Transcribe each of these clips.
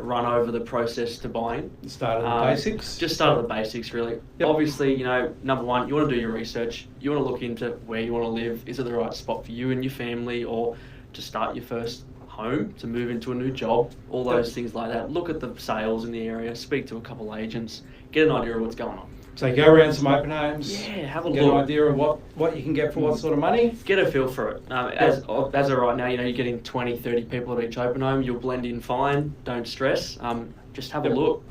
run over the process to buying. Start at the basics. Just start at the basics, really. Yep. Obviously, number one, you want to do your research. You want to look into where you want to live. Is it the right spot for you and your family, or to start your first home, to move into a new job, all those things like that. Look at the sales in the area, speak to a couple of agents, get an idea of what's going on. So go around some open homes. Yeah, have a get look. an idea of what you can get for what sort of money. Get a feel for it. As of right now, you're getting 20, 30 people at each open home. You'll blend in fine. Don't stress. Just have a look.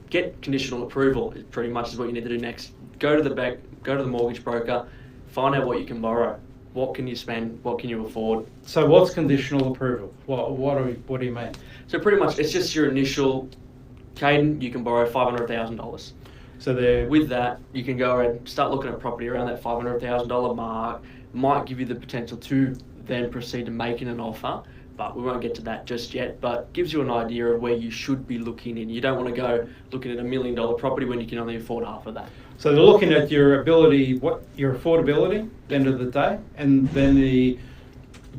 Get conditional approval. It pretty much is what you need to do next. Go to the bank. Go to the mortgage broker. Find out what you can borrow. What can you spend? What can you afford? So what's conditional approval? What do you mean? So pretty much, it's just your initial, Caden, you can borrow $500,000. So with that, you can go and start looking at property around that $500,000 mark. Might give you the potential to then proceed to making an offer, but we won't get to that just yet. But gives you an idea of where you should be looking in. You don't want to go looking at $1 million property when you can only afford half of that. So they're looking at your ability, your affordability at the end of the day, and then the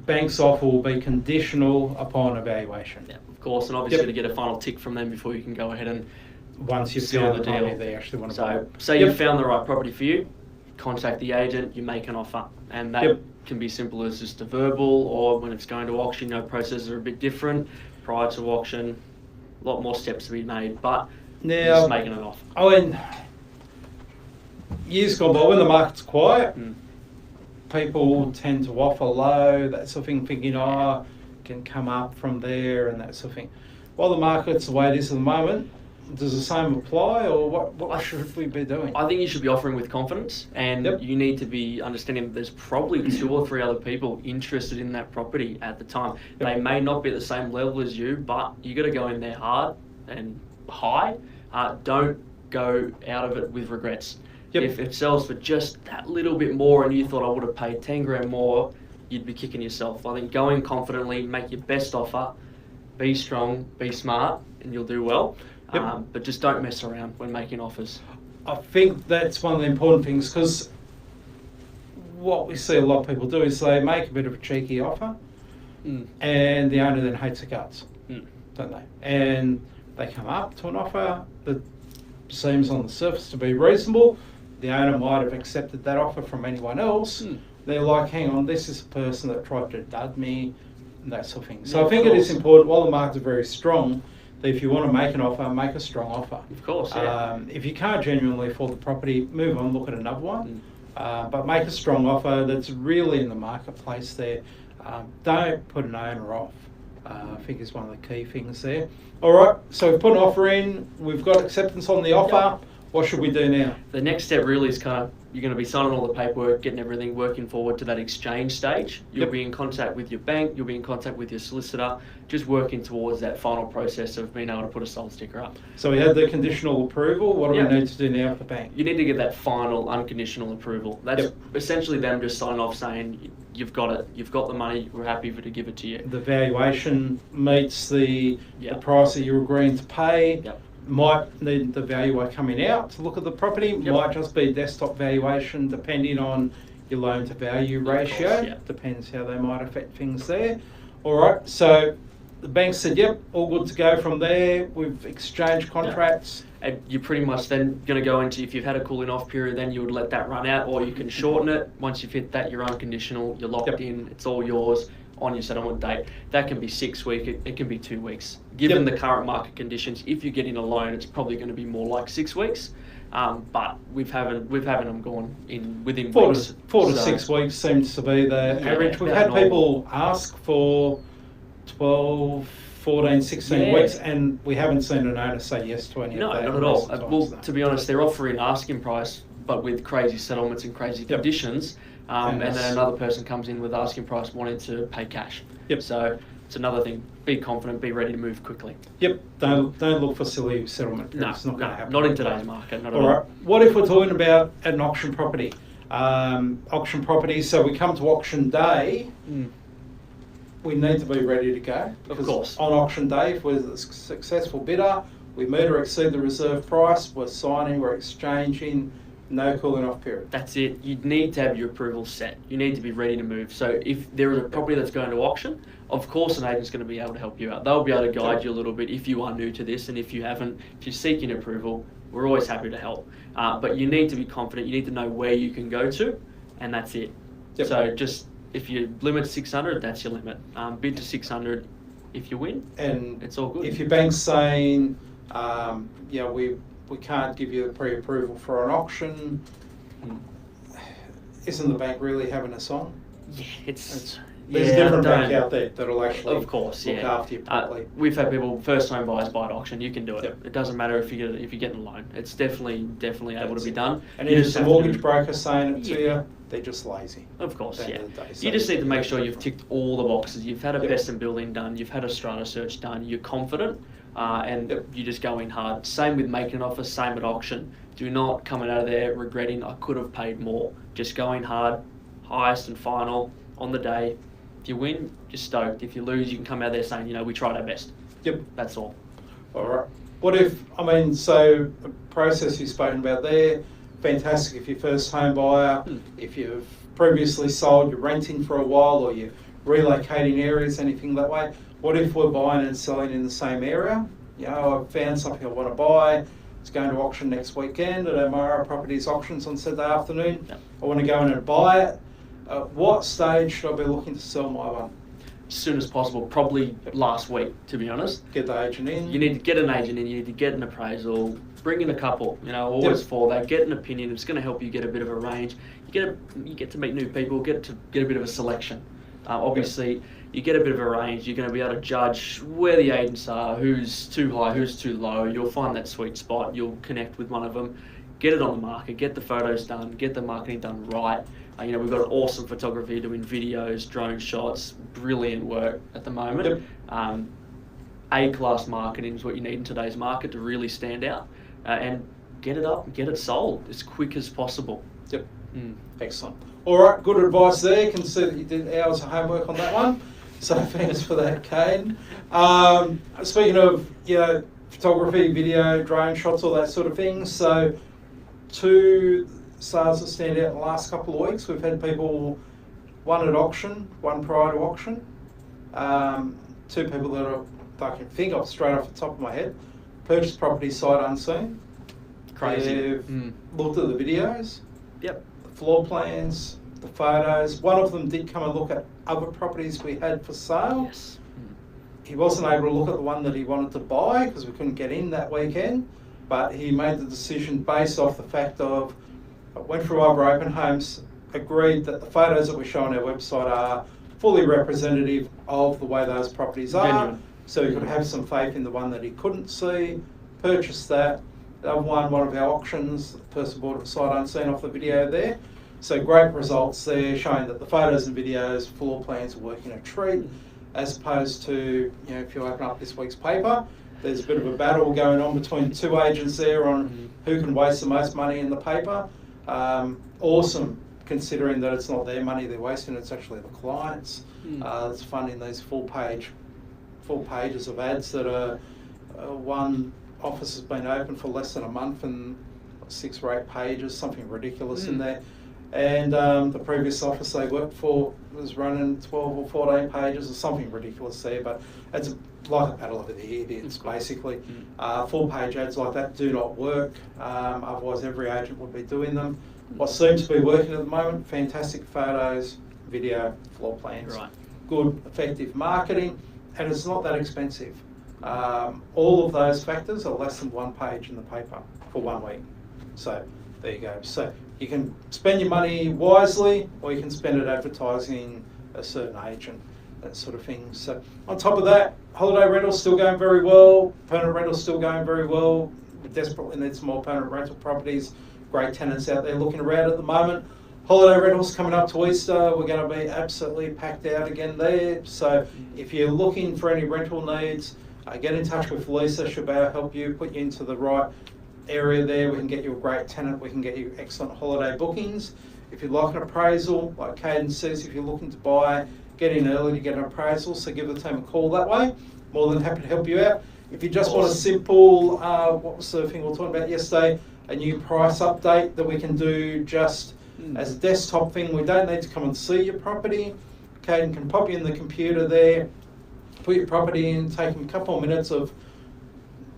bank's offer will be conditional upon evaluation. Yeah, of course, and obviously to get a final tick from them before you can go ahead and once you've seal found the the property deal. they actually want to buy. So say you've found the right property for you, contact the agent, you make an offer, and that can be simple as just a verbal, or when it's going to auction, processes are a bit different. Prior to auction, a lot more steps to be made, but Now, just making an offer. Years gone by, when the market's quiet, people tend to offer low, that sort of thing, thinking, can come up from there and that sort of thing. While the market's the way it is at the moment, does the same apply, or what should we be doing? I think you should be offering with confidence, and you need to be understanding that there's probably 2 or 3 other people interested in that property at the time. They may not be at the same level as you, but you got to go in there hard and high. Don't go out of it with regrets. If it sells for just that little bit more and you thought I would have paid 10 grand more, you'd be kicking yourself. I think go in confidently, make your best offer, be strong, be smart, and you'll do well. But just don't mess around when making offers. I think that's one of the important things, because what we see a lot of people do is they make a bit of a cheeky offer and the owner then hates the guts, don't they? And they come up to an offer that seems on the surface to be reasonable. The owner might have accepted that offer from anyone else. They're like, hang on, this is a person that tried to dud me, and that sort of thing. So I think it is important, while the markets are very strong, that if you want to make an offer, make a strong offer. Of course, if you can't genuinely afford the property, move on, look at another one. But make a strong offer that's really in the marketplace there. Don't put an owner off. I think is one of the key things there. All right, so we've put an offer in, we've got acceptance on the offer. What should we do now? The next step really is you're going to be signing all the paperwork, getting everything working forward to that exchange stage. You'll be in contact with your bank, you'll be in contact with your solicitor, just working towards that final process of being able to put a sold sticker up. So we had the conditional approval. What do we need to do now with the bank? You need to get that final unconditional approval. That's essentially them just signing off saying, you've got it, you've got the money, we're happy to give it to you. The valuation meets the price that you're agreeing to pay. Might need the valuer coming out to look at the property. Might just be desktop valuation, depending on your loan to value ratio. Depends how they might affect things there. All right, so the bank said, yep, all good to go from there. We've exchanged contracts. And you're pretty much then going to go into, if you've had a cooling off period, then you would let that run out, or you can shorten it. Once you've hit that, you're unconditional, you're locked in, it's all yours on your settlement date. That can be 6 weeks, it can be 2 weeks. Given the current market conditions, if you're getting a loan, it's probably going to be more like 6 weeks. But we've having them gone in within weeks. 4 to 6 weeks seems to be the average. We've had people ask for 12, 14, 16 weeks, and we haven't seen an owner say yes to any of that. No, not at all. Well, to be honest, they're offering asking price, but with crazy settlements and crazy conditions. And then another person comes in with asking price wanting to pay cash. So it's another thing. Be confident, be ready to move quickly. Don't look for silly settlement. No, it's not going to happen. Not in today's market. Not at all. All right. What if we're talking about an auction property? Auction property, so we come to auction day, we need to be ready to go. Of course. On auction day, if we're the successful bidder, we meet or exceed the reserve price, we're signing, we're exchanging, no cooling off period. That's it. You need to have your approval set. You need to be ready to move. So if there is a property that's going to auction, of course an agent's going to be able to help you out. They'll be able to guide you a little bit if you are new to this, and if you haven't, if you're seeking approval, we're always happy to help. But you need to be confident, you need to know where you can go to, and that's it. Yep. So just, if you limit to 600, that's your limit. Bid to 600, if you win, and it's all good. If your bank's saying, we can't give you the pre-approval for an auction, isn't the bank really having us on? Yeah, there's a different bank out there that'll actually of course, look after you properly. We've had people, first home buyers buy at auction, you can do it. Yep. It doesn't matter if you're getting a loan. It's definitely able to be done. And if it's a mortgage broker saying it to you, they're just lazy. Of course, yeah. So you just need to make sure you've ticked all the boxes. You've had a best in building done, you've had a strata search done, you're confident, and you just go in hard. Same with making an offer, same at auction. Do not come out of there regretting, I could have paid more. Just go in hard, highest and final on the day. If you win, you're stoked. If you lose, you can come out there saying, we tried our best. Yep. That's all. All right. So the process you've spoken about there, fantastic if you're first home buyer, if you've previously sold, you're renting for a while, or you're relocating areas, anything that way. What if we're buying and selling in the same area? I've found something I want to buy. It's going to auction next weekend at O'Mara Properties Auctions on Saturday afternoon. Yep. I want to go in and buy it. What stage should I be looking to sell my one? As soon as possible, probably last week, to be honest. Get the agent in. You need to get an agent in, you need to get an appraisal, bring in a couple, always for that, get an opinion. It's going to help you get a bit of a range. You get to meet new people, get a bit of a selection. Obviously, you get a bit of a range, you're going to be able to judge where the agents are, who's too high, who's too low. You'll find that sweet spot, you'll connect with one of them, get it on the market, get the photos done, get the marketing done right. We've got awesome photography doing videos, drone shots, brilliant work at the moment. Yep. A-class marketing is what you need in today's market to really stand out, and get it up and get it sold as quick as possible. Yep. Excellent. All right, good advice there. Can see that you did hours of homework on that one. So thanks for that, Caden. Speaking of photography, video, drone shots, all that sort of thing. So two sales that stand out in the last couple of weeks. We've had people, one at auction, one prior to auction. Two people that I can think of straight off the top of my head. Purchased property sight unseen. Crazy. They've looked at the videos. Yep. The floor plans, the photos. One of them did come and look at other properties we had for sale. Yes. He wasn't able to look at the one that he wanted to buy because we couldn't get in that weekend, but he made the decision based off the fact of, went through other open homes, agreed that the photos that we show on our website are fully representative of the way those properties are. Genuine. So he could have some faith in the one that he couldn't see, purchased that. They've won one of our auctions. The person bought it sight unseen off the video there. So great results there, showing that the photos and videos, floor plans are working a treat, as opposed to, if you open up this week's paper, there's a bit of a battle going on between two agents there on who can waste the most money in the paper. Awesome, considering that it's not their money they're wasting, it's actually the clients that's funding these full pages of ads that are one office has been open for less than a month and 6 or 8 pages, something ridiculous in there. And the previous office they worked for was running 12 or 14 pages or something ridiculous there, but it's like a battle of the idiots basically. Full page ads like that do not work, otherwise every agent would be doing them. What seems to be working at the moment, fantastic photos, video, floor plans, good effective marketing, and it's not that expensive. All of those factors are less than 1 page in the paper for 1 week. So there you go. So you can spend your money wisely, or you can spend it advertising a certain agent, that sort of thing. So on top of that, holiday rental's still going very well, permanent rental's still going very well. We desperately need some more permanent rental properties. Great tenants out there looking around at the moment. Holiday rentals coming up to Easter, we're going to be absolutely packed out again there. So if you're looking for any rental needs, get in touch with Lisa. She'll be able to help you, put you into the right area there. We can get you a great tenant. We can get you excellent holiday bookings. If you'd like an appraisal, like Caden says, if you're looking to buy, get in early to get an appraisal. So give the team a call that way. More than happy to help you out. If you just want a simple, what was the thing we were talking about yesterday, a new price update that we can do just as a desktop thing. We don't need to come and see your property. Caden can pop you in the computer there, put your property in, take him a couple of minutes of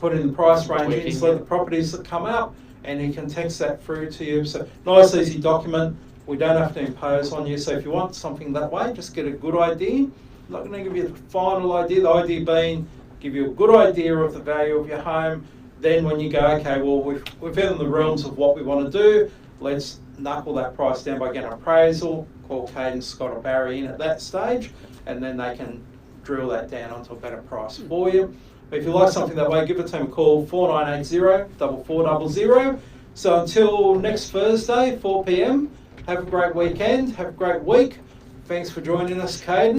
putting the price range in, select the properties that come up, and he can text that through to you. So nice, easy document. We don't have to impose on you. So if you want something that way, just get a good idea. I'm not going to give you the final idea. The idea being, give you a good idea of the value of your home. Then when you go, okay, well, we've in the realms of what we want to do. Let's knuckle that price down by getting an appraisal. Call Cadence, Scott or Barry in at that stage, and then they can drill that down onto a better price for you. If you like something that way, give the team a call, 4980-4400. So until next Thursday, 4 p.m, have a great weekend, have a great week. Thanks for joining us, Caden.